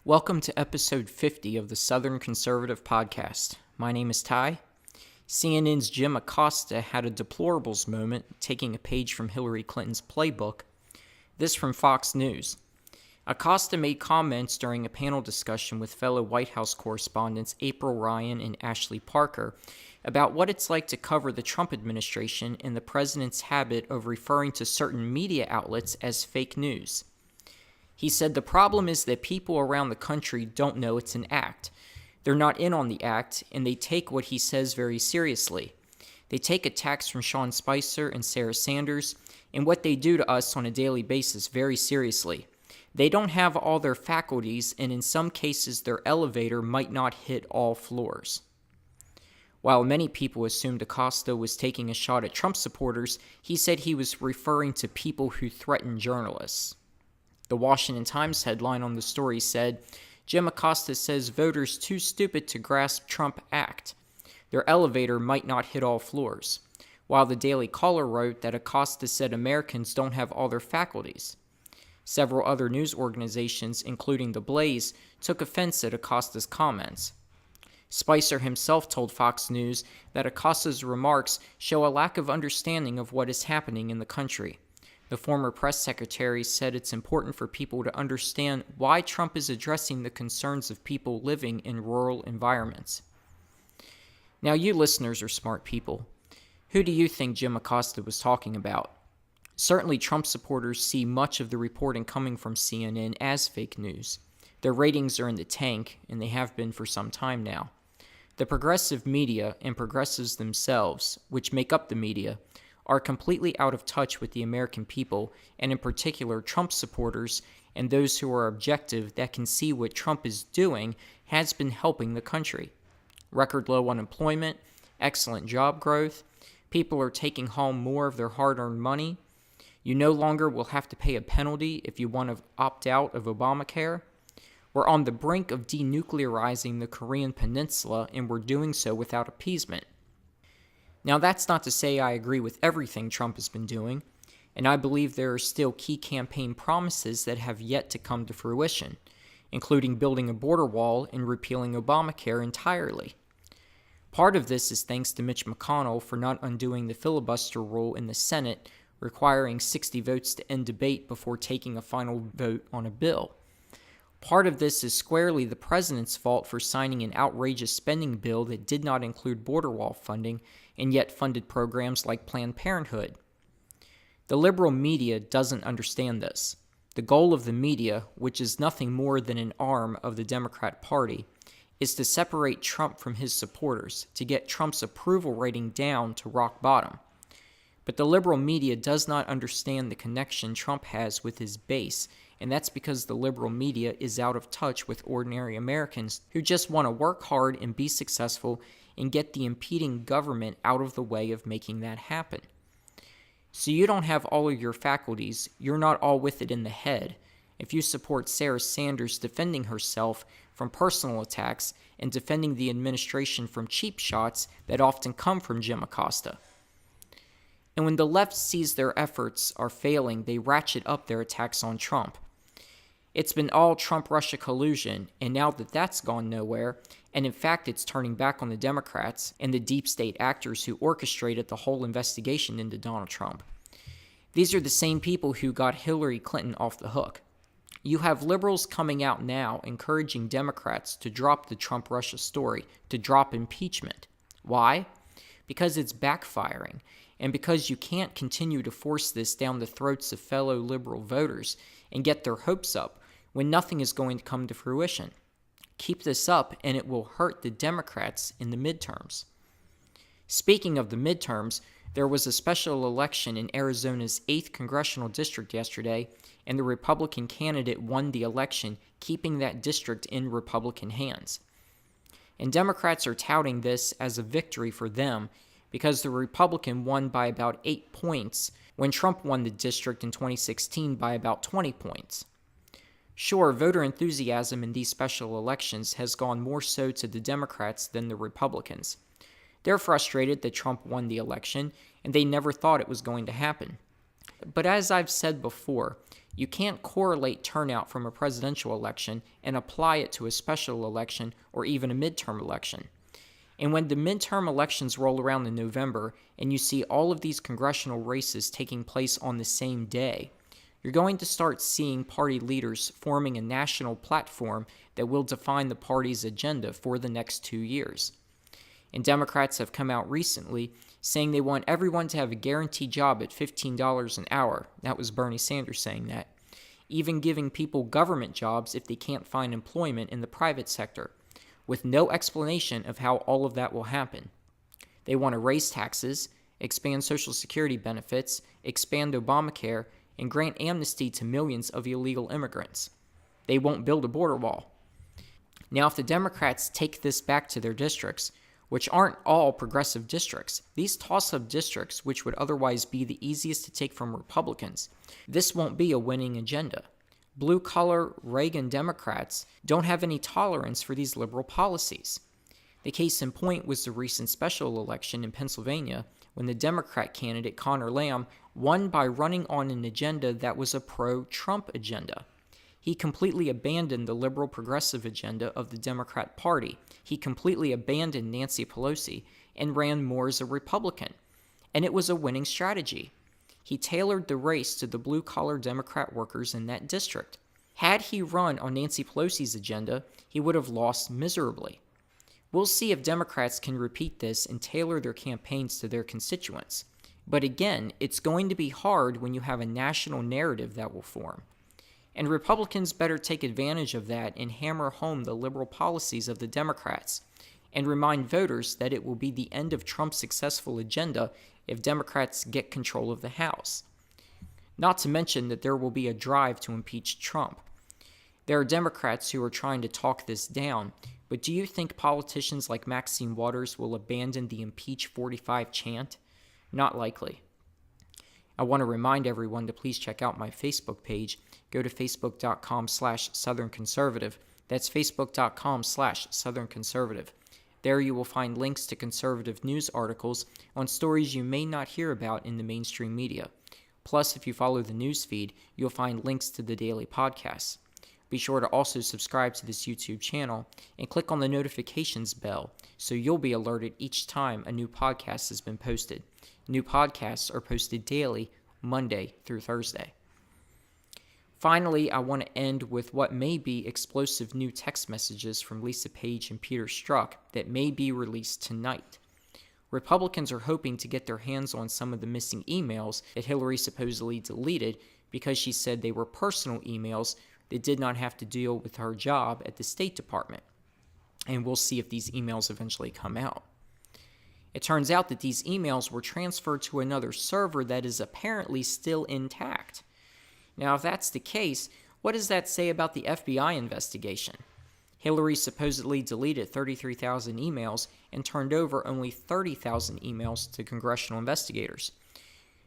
Welcome to episode 50 of the Southern Conservative Podcast. My name is Ty. CNN's Jim Acosta had a deplorables moment, taking a page from Hillary Clinton's playbook. This from Fox News. Acosta made comments during a panel discussion with fellow White House correspondents April Ryan and Ashley Parker about what it's like to cover the Trump administration and the president's habit of referring to certain media outlets as fake news. He said the problem is that people around the country don't know it's an act. They're not in on the act, and they take what he says very seriously. They take attacks from Sean Spicer and Sarah Sanders and what they do to us on a daily basis very seriously. They don't have all their faculties, and in some cases their elevator might not hit all floors. While many people assumed Acosta was taking a shot at Trump supporters, he said he was referring to people who threaten journalists. The Washington Times headline on the story said, Jim Acosta says voters too stupid to grasp Trump act. Their elevator might not hit all floors. While the Daily Caller wrote that Acosta said Americans don't have all their faculties. Several other news organizations, including The Blaze, took offense at Acosta's comments. Spicer himself told Fox News that Acosta's remarks show a lack of understanding of what is happening in the country. The former press secretary said it's important for people to understand why Trump is addressing the concerns of people living in rural environments. Now, you listeners are smart people. Who do you think Jim Acosta was talking about? Certainly, Trump supporters see much of the reporting coming from CNN as fake news. Their ratings are in the tank, and they have been for some time now. The progressive media and progressives themselves, which make up the media, are completely out of touch with the American people, and in particular Trump supporters and those who are objective that can see what Trump is doing has been helping the country. Record low unemployment, excellent job growth, people are taking home more of their hard-earned money. You no longer will have to pay a penalty if you want to opt out of Obamacare. We're on the brink of denuclearizing the Korean Peninsula, and we're doing so without appeasement. Now, that's not to say I agree with everything Trump has been doing, and I believe there are still key campaign promises that have yet to come to fruition, including building a border wall and repealing Obamacare entirely. Part of this is thanks to Mitch McConnell for not undoing the filibuster rule in the Senate, requiring 60 votes to end debate before taking a final vote on a bill. Part of this is squarely the president's fault for signing an outrageous spending bill that did not include border wall funding and yet funded programs like Planned Parenthood. The liberal media doesn't understand this. The goal of the media, which is nothing more than an arm of the Democrat Party, is to separate Trump from his supporters, to get Trump's approval rating down to rock bottom. But the liberal media does not understand the connection Trump has with his base, and that's because the liberal media is out of touch with ordinary Americans who just want to work hard and be successful and get the impeding government out of the way of making that happen. So you don't have all of your faculties, you're not all with it in the head, if you support Sarah Sanders defending herself from personal attacks and defending the administration from cheap shots that often come from Jim Acosta. And when the left sees their efforts are failing, they ratchet up their attacks on Trump. It's been all Trump-Russia collusion, and now that that's gone nowhere, and in fact it's turning back on the Democrats and the deep state actors who orchestrated the whole investigation into Donald Trump. These are the same people who got Hillary Clinton off the hook. You have liberals coming out now encouraging Democrats to drop the Trump-Russia story, to drop impeachment. Why? Because it's backfiring, and because you can't continue to force this down the throats of fellow liberal voters and get their hopes up when nothing is going to come to fruition. Keep this up, and it will hurt the Democrats in the midterms. Speaking of the midterms, there was a special election in Arizona's 8th congressional district yesterday, and the Republican candidate won the election, keeping that district in Republican hands. And Democrats are touting this as a victory for them because the Republican won by about 8 points when Trump won the district in 2016 by about 20 points. Sure, voter enthusiasm in these special elections has gone more so to the Democrats than the Republicans. They're frustrated that Trump won the election, and they never thought it was going to happen. But as I've said before, You can't correlate turnout from a presidential election and apply it to a special election or even a midterm election. And when the midterm elections roll around in November and you see all of these congressional races taking place on the same day, you're going to start seeing party leaders forming a national platform that will define the party's agenda for the next 2 years. And Democrats have come out recently saying they want everyone to have a guaranteed job at $15 an hour. That was Bernie Sanders saying that. Even giving people government jobs if they can't find employment in the private sector, with no explanation of how all of that will happen. They want to raise taxes, expand Social Security benefits, expand Obamacare, and grant amnesty to millions of illegal immigrants. They won't build a border wall. Now, if the Democrats take this back to their districts, which aren't all progressive districts, these toss-up districts, which would otherwise be the easiest to take from Republicans, this won't be a winning agenda. Blue-collar Reagan Democrats don't have any tolerance for these liberal policies. The case in point was the recent special election in Pennsylvania when the Democrat candidate Conor Lamb won by running on an agenda that was a pro-Trump agenda. He completely abandoned the liberal progressive agenda of the Democrat Party. He completely abandoned Nancy Pelosi and ran more as a Republican. And it was a winning strategy. He tailored the race to the blue-collar Democrat workers in that district. Had he run on Nancy Pelosi's agenda, he would have lost miserably. We'll see if Democrats can repeat this and tailor their campaigns to their constituents. But again, it's going to be hard when you have a national narrative that will form. And Republicans better take advantage of that and hammer home the liberal policies of the Democrats and remind voters that it will be the end of Trump's successful agenda if Democrats get control of the House. Not to mention that there will be a drive to impeach Trump. There are Democrats who are trying to talk this down, but do you think politicians like Maxine Waters will abandon the Impeach 45 chant? Not likely. I want to remind everyone to please check out my Facebook page. Go to facebook.com/Southern Conservative. That's facebook.com/Southern Conservative. There you will find links to conservative news articles on stories you may not hear about in the mainstream media. Plus, if you follow the news feed, you'll find links to the daily podcasts. Be sure to also subscribe to this YouTube channel and click on the notifications bell so you'll be alerted each time a new podcast has been posted. New podcasts are posted daily, Monday through Thursday. Finally, I want to end with what may be explosive new text messages from Lisa Page and Peter Strzok that may be released tonight. Republicans are hoping to get their hands on some of the missing emails that Hillary supposedly deleted because she said they were personal emails that did not have to deal with her job at the State Department. And we'll see if these emails eventually come out. It turns out that these emails were transferred to another server that is apparently still intact. Now, if that's the case, what does that say about the FBI investigation? Hillary supposedly deleted 33,000 emails and turned over only 30,000 emails to congressional investigators.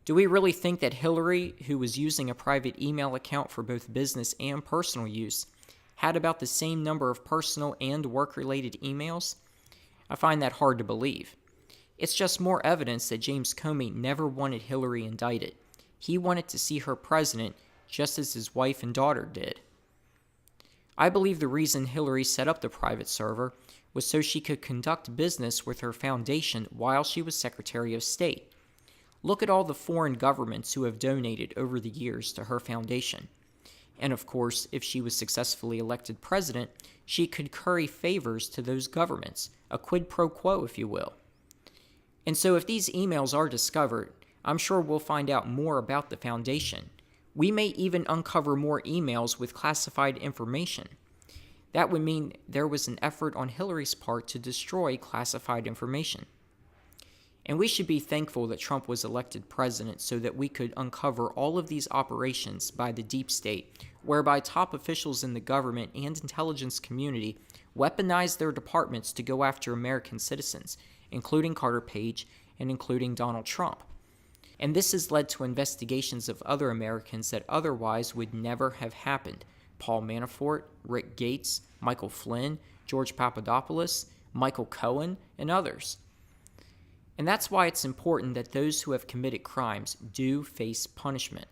Do we really think that Hillary, who was using a private email account for both business and personal use, had about the same number of personal and work-related emails? I find that hard to believe. It's just more evidence that James Comey never wanted Hillary indicted. He wanted to see her president just as his wife and daughter did. I believe the reason Hillary set up the private server was so she could conduct business with her foundation while she was Secretary of State. Look at all the foreign governments who have donated over the years to her foundation. And of course, if she was successfully elected president, she could curry favors to those governments, a quid pro quo, if you will. And so if these emails are discovered, I'm sure we'll find out more about the foundation. We may even uncover more emails with classified information. That would mean there was an effort on Hillary's part to destroy classified information. And we should be thankful that Trump was elected president so that we could uncover all of these operations by the deep state, whereby top officials in the government and intelligence community weaponized their departments to go after American citizens, including Carter Page and including Donald Trump. And this has led to investigations of other Americans that otherwise would never have happened. Paul Manafort, Rick Gates, Michael Flynn, George Papadopoulos, Michael Cohen, and others. And that's why it's important that those who have committed crimes do face punishment.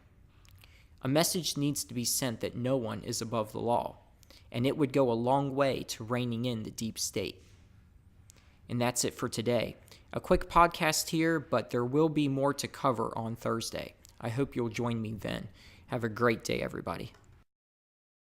A message needs to be sent that no one is above the law, and it would go a long way to reining in the deep state. And that's it for today. A quick podcast here, but there will be more to cover on Thursday. I hope you'll join me then. Have a great day, everybody.